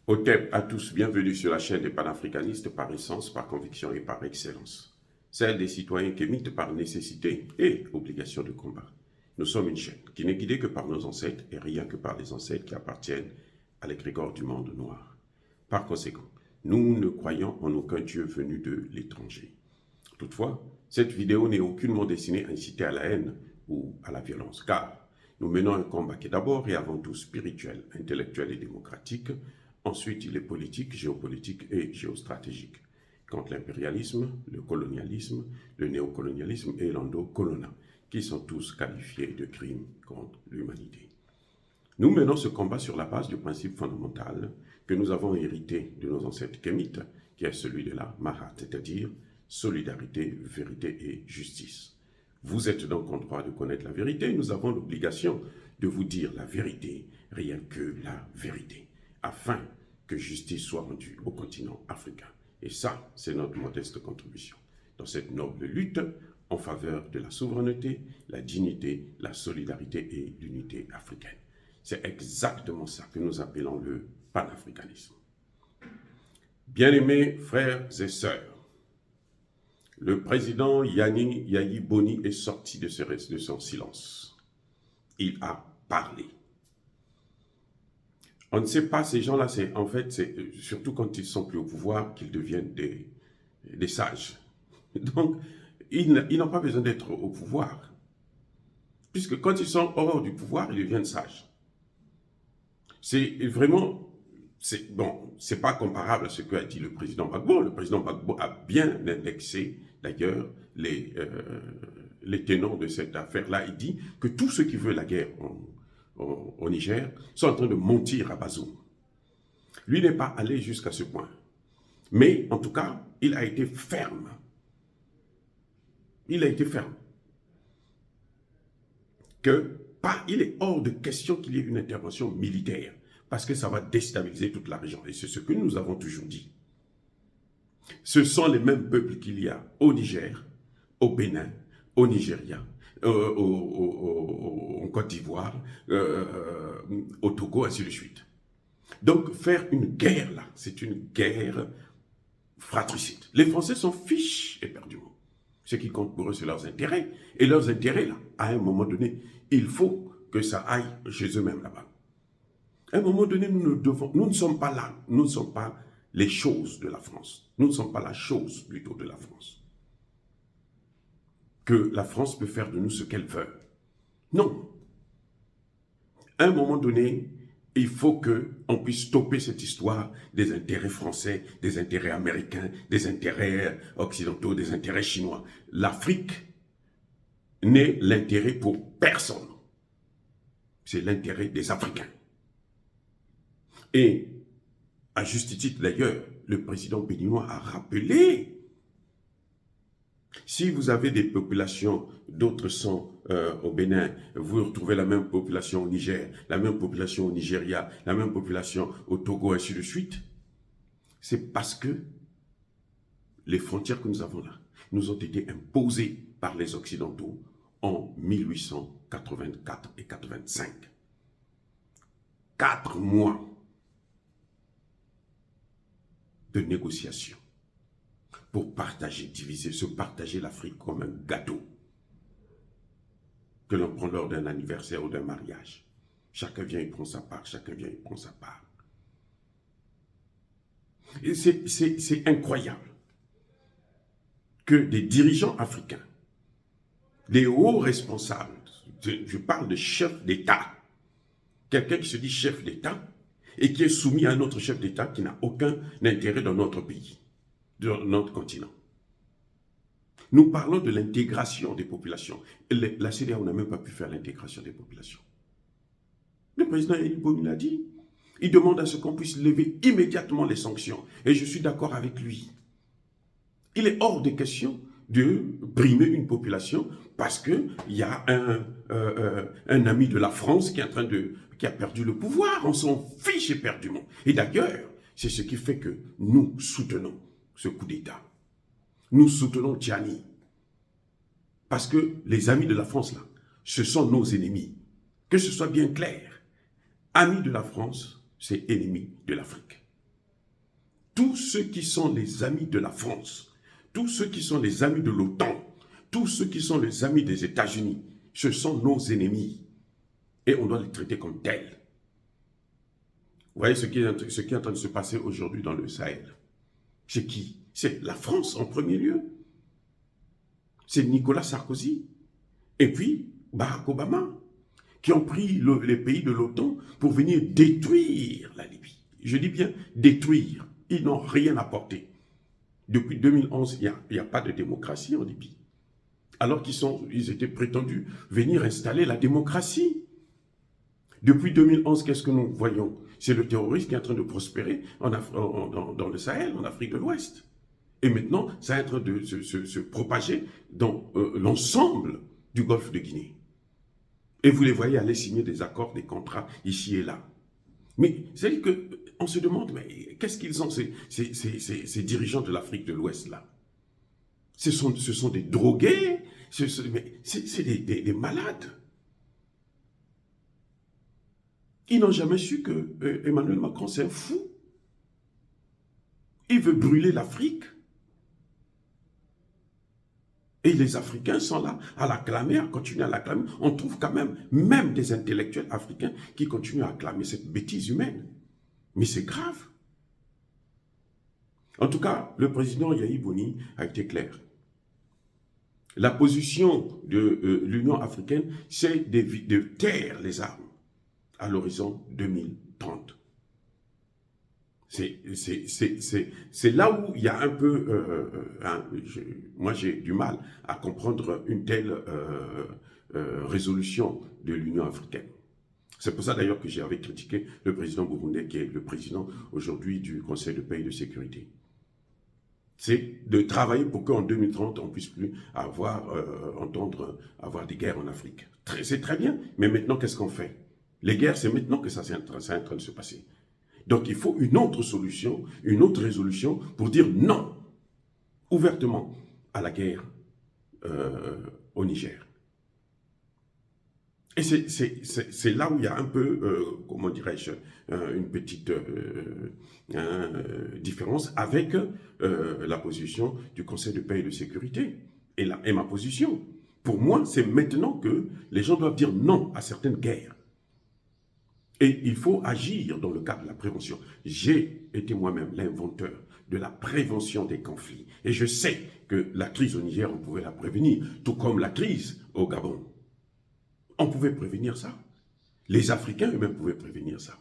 Hotep à tous, bienvenue sur la chaîne des panafricanistes par essence, par conviction et par excellence. Celle des citoyens qu'émitent par nécessité et obligation de combat. Nous sommes une chaîne qui n'est guidée que par nos ancêtres et rien que par les ancêtres qui appartiennent à l'égrégore du monde noir. Par conséquent, nous ne croyons en aucun Dieu venu de l'étranger. Toutefois, cette vidéo n'est aucunement destinée à inciter à la haine ou à la violence, car nous menons un combat qui est d'abord et avant tout spirituel, intellectuel et démocratique. Ensuite, il est politique, géopolitique et géostratégique, contre l'impérialisme, le colonialisme, le néocolonialisme et l'endocolonat, qui sont tous qualifiés de crimes contre l'humanité. Nous menons ce combat sur la base du principe fondamental que nous avons hérité de nos ancêtres kémites, qui est celui de la Mahat, c'est-à-dire solidarité, vérité et justice. Vous êtes donc en droit de connaître la vérité, nous avons l'obligation de vous dire la vérité, rien que la vérité, afin que justice soit rendue au continent africain. Et ça, c'est notre modeste contribution dans cette noble lutte en faveur de la souveraineté, la dignité, la solidarité et l'unité africaine. C'est exactement ça que nous appelons le panafricanisme. Bien-aimés frères et sœurs, le président Yayi Boni est sorti de son silence. Il a parlé. On ne sait pas, ces gens-là, c'est surtout quand ils sont plus au pouvoir qu'ils deviennent des sages. Donc, ils n'ont pas besoin d'être au pouvoir. Puisque quand ils sont hors du pouvoir, ils deviennent sages. C'est vraiment, c'est pas comparable à ce qu'a dit le président Gbagbo. Le président Gbagbo a bien indexé, d'ailleurs, les tenants de cette affaire-là. Il dit que tous ceux qui veulent la guerre au Niger sont en train de mentir à Bazoum. Lui n'est pas allé jusqu'à ce point. Mais, en tout cas, il a été ferme. Il a été ferme. Il est hors de question qu'il y ait une intervention militaire, parce que ça va déstabiliser toute la région. Et c'est ce que nous avons toujours dit. Ce sont les mêmes peuples qu'il y a au Niger, au Bénin, au Nigeria, en Côte d'Ivoire, au Togo, ainsi de suite. Donc, faire une guerre là, c'est une guerre fratricide. Les Français s'en fichent éperdument. Ce qui compte pour eux, c'est leurs intérêts. Et leurs intérêts, là, à un moment donné, il faut que ça aille chez eux-mêmes là-bas. À un moment donné, nous ne sommes pas là. Nous ne sommes pas les choses de la France. Nous ne sommes pas la chose, plutôt, de la France. Que la France peut faire de nous ce qu'elle veut. Non. À un moment donné, il faut qu'on puisse stopper cette histoire des intérêts français, des intérêts américains, des intérêts occidentaux, des intérêts chinois. L'Afrique n'est l'intérêt pour personne. C'est l'intérêt des Africains. Et, à juste titre d'ailleurs, le président béninois a rappelé, si vous avez des populations, d'autres sont au Bénin, vous retrouvez la même population au Niger, la même population au Nigeria, la même population au Togo, ainsi de suite, c'est parce que les frontières que nous avons là nous ont été imposées par les Occidentaux en 1884 et 85. 4 mois de négociations pour partager, diviser, se partager l'Afrique comme un gâteau que l'on prend lors d'un anniversaire ou d'un mariage. Chacun vient et prend sa part, chacun vient et prend sa part. Et c'est incroyable que des dirigeants africains, des hauts responsables, je parle de chef d'État, quelqu'un qui se dit chef d'État et qui est soumis à un autre chef d'État qui n'a aucun intérêt dans notre pays, dans notre continent. Nous parlons de l'intégration des populations. La CEDEAO n'a même pas pu faire l'intégration des populations. Le président Yayi Boni l'a dit. Il demande à ce qu'on puisse lever immédiatement les sanctions. Et je suis d'accord avec lui. Il est hors de question de brimer une population parce qu'il y a un ami de la France qui a perdu le pouvoir. On s'en fiche éperdument. Et d'ailleurs, c'est ce qui fait que nous soutenons ce coup d'État. Nous soutenons Tchani. Parce que les amis de la France, là, ce sont nos ennemis. Que ce soit bien clair. Amis de la France, c'est ennemis de l'Afrique. tous ceux qui sont les amis de la France, tous ceux qui sont les amis de l'OTAN, tous ceux qui sont les amis des États-Unis, ce sont nos ennemis. Et on doit les traiter comme tels. Vous voyez ce qui est en train de se passer aujourd'hui dans le Sahel. C'est qui? C'est la France en premier lieu. C'est Nicolas Sarkozy. Et puis Barack Obama, qui ont pris les pays de l'OTAN pour venir détruire la Libye. Je dis bien détruire. Ils n'ont rien apporté. Depuis 2011, il n'y a pas de démocratie en Libye. Alors qu'ils étaient prétendus venir installer la démocratie. Depuis 2011, qu'est-ce que nous voyons? C'est le terrorisme qui est en train de prospérer dans le Sahel, en Afrique de l'Ouest. Et maintenant, ça est en train de se propager dans l'ensemble du golfe de Guinée. Et vous les voyez aller signer des accords, des contrats ici et là. Mais c'est-à-dire qu'on se demande, mais qu'est-ce qu'ils ont, ces dirigeants de l'Afrique de l'Ouest là? Ce sont des drogués, c'est des malades. Ils n'ont jamais su que Emmanuel Macron, c'est un fou. Il veut brûler l'Afrique. Et les Africains sont là à l'acclamer, à continuer à l'acclamer. On trouve quand même des intellectuels africains qui continuent à acclamer cette bêtise humaine. Mais c'est grave. En tout cas, le président Yahi Boni a été clair. La position de l'Union africaine, c'est de taire les armes à l'horizon 2030. C'est là où il y a un peu... moi, j'ai du mal à comprendre une telle résolution de l'Union africaine. C'est pour ça d'ailleurs que j'avais critiqué le président burundais, qui est le président aujourd'hui du Conseil de paix et de sécurité. C'est de travailler pour qu'en 2030, on ne puisse plus entendre avoir des guerres en Afrique. C'est très bien, mais maintenant, qu'est-ce qu'on fait? Les guerres, c'est maintenant que ça est en train de se passer. Donc, il faut une autre solution, une autre résolution pour dire non, ouvertement, à la guerre au Niger. Et c'est là où il y a un peu, comment dirais-je, une petite différence avec la position du Conseil de paix et de sécurité. Et ma position, pour moi, c'est maintenant que les gens doivent dire non à certaines guerres. Et il faut agir dans le cadre de la prévention. J'ai été moi-même l'inventeur de la prévention des conflits. Et je sais que la crise au Niger, on pouvait la prévenir, tout comme la crise au Gabon. On pouvait prévenir ça. Les Africains eux-mêmes pouvaient prévenir ça.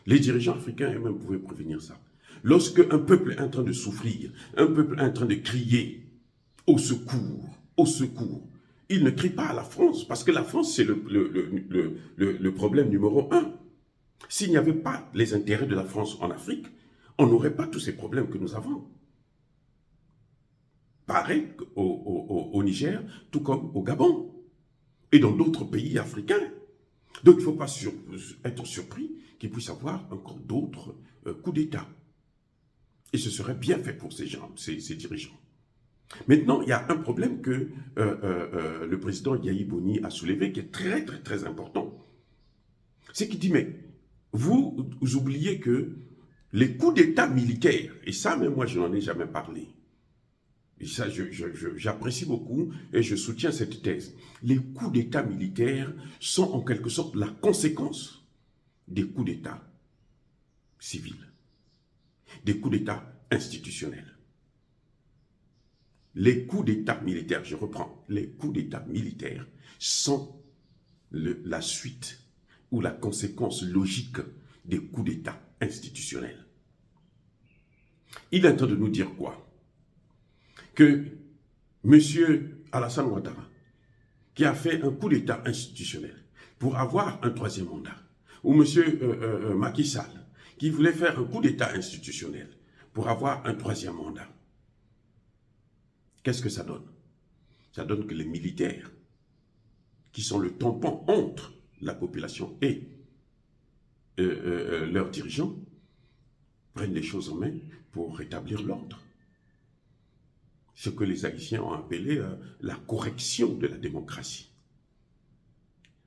Les dirigeants africains eux-mêmes pouvaient prévenir ça. Lorsque un peuple est en train de souffrir, un peuple est en train de crier au secours, il ne crie pas à la France, parce que la France, c'est le problème numéro un. S'il n'y avait pas les intérêts de la France en Afrique, on n'aurait pas tous ces problèmes que nous avons. Pareil au Niger, tout comme au Gabon, et dans d'autres pays africains. Donc il ne faut pas être surpris qu'il puisse y avoir encore d'autres coups d'État. Et ce serait bien fait pour ces dirigeants. Maintenant, il y a un problème que le président Yahi Boni a soulevé, qui est très, très, très important. C'est qu'il dit, mais vous oubliez que les coups d'État militaires, et ça, même moi, je n'en ai jamais parlé, et ça, j'apprécie beaucoup et je soutiens cette thèse. Les coups d'État militaires sont en quelque sorte la conséquence des coups d'État civils, des coups d'État institutionnels. Les coups d'État militaires, je reprends, les coups d'État militaires sont la suite ou la conséquence logique des coups d'État institutionnels. Il est en train de nous dire quoi? Que M. Alassane Ouattara, qui a fait un coup d'État institutionnel pour avoir un troisième mandat, ou M. Macky Sall, qui voulait faire un coup d'État institutionnel pour avoir un troisième mandat, qu'est-ce que ça donne? Ça donne que les militaires, qui sont le tampon entre la population et leurs dirigeants, prennent les choses en main pour rétablir l'ordre. Ce que les Haïtiens ont appelé la correction de la démocratie.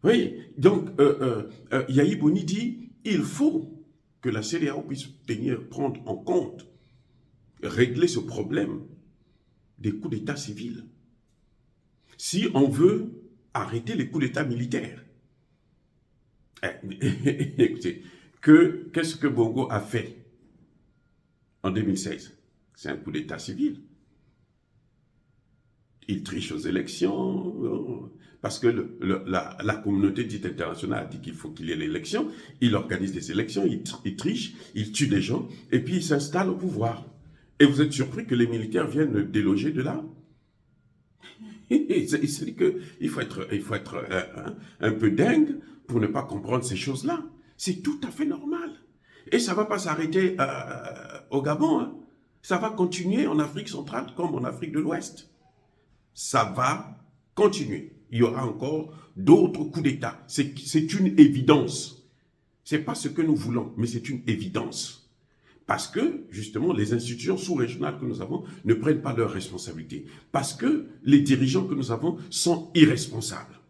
Oui, donc Yahi Boni dit il faut que la CEDEAO puisse prendre en compte régler ce problème des coups d'État civils. Si on veut arrêter les coups d'État militaires. Écoutez, qu'est-ce que Bongo a fait en 2016? C'est un coup d'État civil. Il triche aux élections, parce que la communauté dite internationale a dit qu'il faut qu'il y ait l'élection. Il organise des élections, il triche, il tue des gens, et puis il s'installe au pouvoir. Et vous êtes surpris que les militaires viennent déloger de là? C'est qu'il faut être un peu dingue pour ne pas comprendre ces choses-là. C'est tout à fait normal. Et ça ne va pas s'arrêter au Gabon. Hein. Ça va continuer en Afrique centrale comme en Afrique de l'Ouest. Ça va continuer. Il y aura encore d'autres coups d'État. C'est une évidence. Ce n'est pas ce que nous voulons, mais c'est une évidence. Parce que, justement, les institutions sous-régionales que nous avons ne prennent pas leurs responsabilités. Parce que les dirigeants que nous avons sont irresponsables.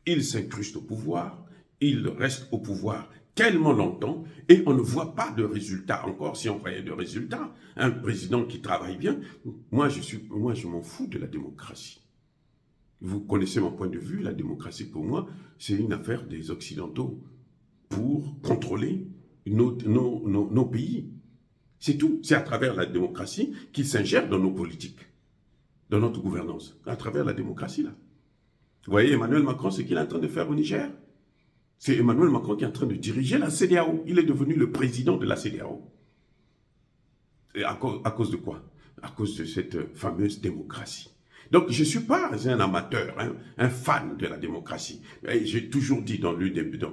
Ils s'incrustent au pouvoir, ils restent au pouvoir tellement longtemps et on ne voit pas de résultats. Encore si on voyait de résultats, un président qui travaille bien, moi je m'en fous de la démocratie. Vous connaissez mon point de vue, la démocratie pour moi, c'est une affaire des Occidentaux pour contrôler nos pays. C'est tout. C'est à travers la démocratie qu'ils s'ingèrent dans nos politiques, dans notre gouvernance. À travers la démocratie, là. Vous voyez, Emmanuel Macron, ce qu'il est en train de faire au Niger, c'est Emmanuel Macron qui est en train de diriger la CEDEAO. Il est devenu le président de la CEDEAO. Et à cause de quoi? À cause de cette fameuse démocratie. Donc, je ne suis pas un amateur, hein, un fan de la démocratie. J'ai toujours dit dans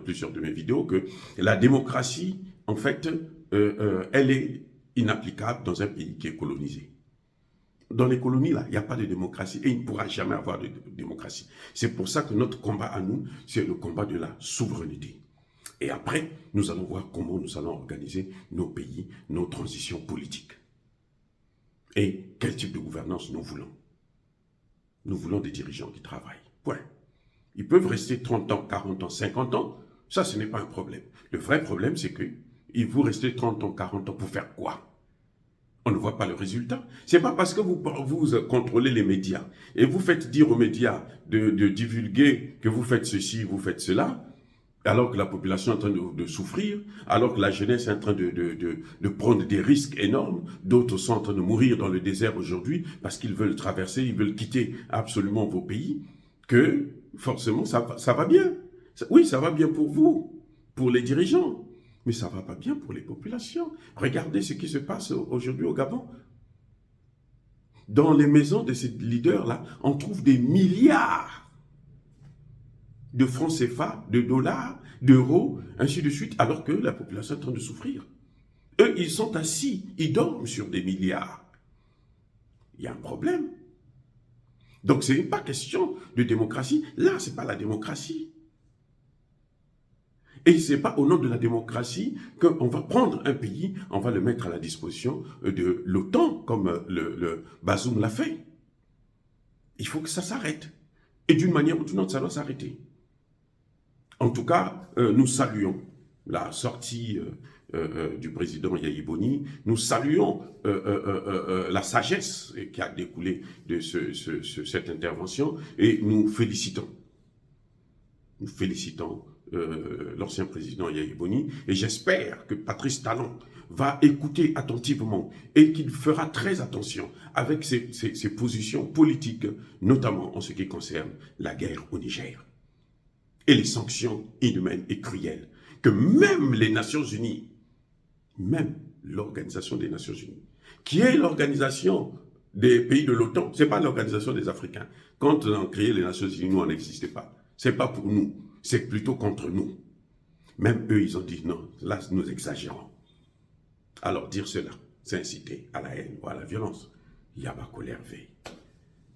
plusieurs de mes vidéos que la démocratie, en fait, elle est inapplicable dans un pays qui est colonisé. Dans les colonies, là, il n'y a pas de démocratie et il ne pourra jamais avoir de démocratie. C'est pour ça que notre combat à nous, c'est le combat de la souveraineté. Et après, nous allons voir comment nous allons organiser nos pays, nos transitions politiques. Et quel type de gouvernance nous voulons. Nous voulons des dirigeants qui travaillent. Point. Ils peuvent rester 30 ans, 40 ans, 50 ans. Ça, ce n'est pas un problème. Le vrai problème, c'est que vous restez 30 ans, 40 ans pour faire quoi? On ne voit pas le résultat. Ce n'est pas parce que vous contrôlez les médias et vous faites dire aux médias de divulguer que vous faites ceci, vous faites cela, alors que la population est en train de souffrir, alors que la jeunesse est en train de prendre des risques énormes, d'autres sont en train de mourir dans le désert aujourd'hui parce qu'ils veulent traverser, ils veulent quitter absolument vos pays, que forcément ça va bien. Oui, ça va bien pour vous, pour les dirigeants. Mais ça ne va pas bien pour les populations. Regardez ce qui se passe aujourd'hui au Gabon. Dans les maisons de ces leaders-là, on trouve des milliards de francs CFA, de dollars, d'euros, ainsi de suite, alors que la population est en train de souffrir. Eux, ils sont assis, ils dorment sur des milliards. Il y a un problème. Donc, ce n'est pas question de démocratie. Là, ce n'est pas la démocratie. Et ce n'est pas au nom de la démocratie qu'on va prendre un pays, on va le mettre à la disposition de l'OTAN, comme le Bazoum l'a fait. Il faut que ça s'arrête. Et d'une manière ou d'une autre, ça doit s'arrêter. En tout cas, nous saluons la sortie du président Yahi Boni. Nous saluons la sagesse qui a découlé de cette intervention et nous félicitons. Nous félicitons l'ancien président Yahi Boni, et j'espère que Patrice Talon va écouter attentivement et qu'il fera très attention avec ses positions politiques, notamment en ce qui concerne la guerre au Niger et les sanctions inhumaines et cruelles que même les Nations Unies, même l'Organisation des Nations Unies, qui est l'organisation des pays de l'OTAN, ce n'est pas l'organisation des Africains. Quand on a créé les Nations Unies, nous, on n'existait pas. Ce n'est pas pour nous. C'est plutôt contre nous. Même eux, ils ont dit non, là, nous exagérons. Alors, dire cela, c'est inciter à la haine ou à la violence. Yabakolerve,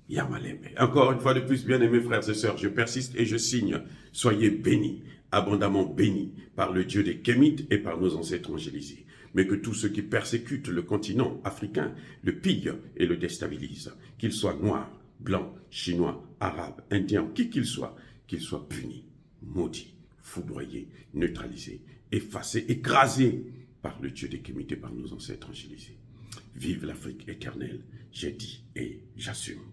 Yamalembe. Encore une fois de plus, bien-aimés frères et sœurs, je persiste et je signe. Soyez bénis, abondamment bénis par le Dieu des Kémites et par nos ancêtres angélisés. Mais que tous ceux qui persécutent le continent africain le pillent et le déstabilisent, qu'ils soient noirs, blancs, chinois, arabes, indiens, qui qu'ils soient punis, maudits, foudroyés, neutralisés, effacés, écrasés par le Dieu des Kémites et par nos ancêtres angélisés. Vive l'Afrique éternelle, j'ai dit et j'assume.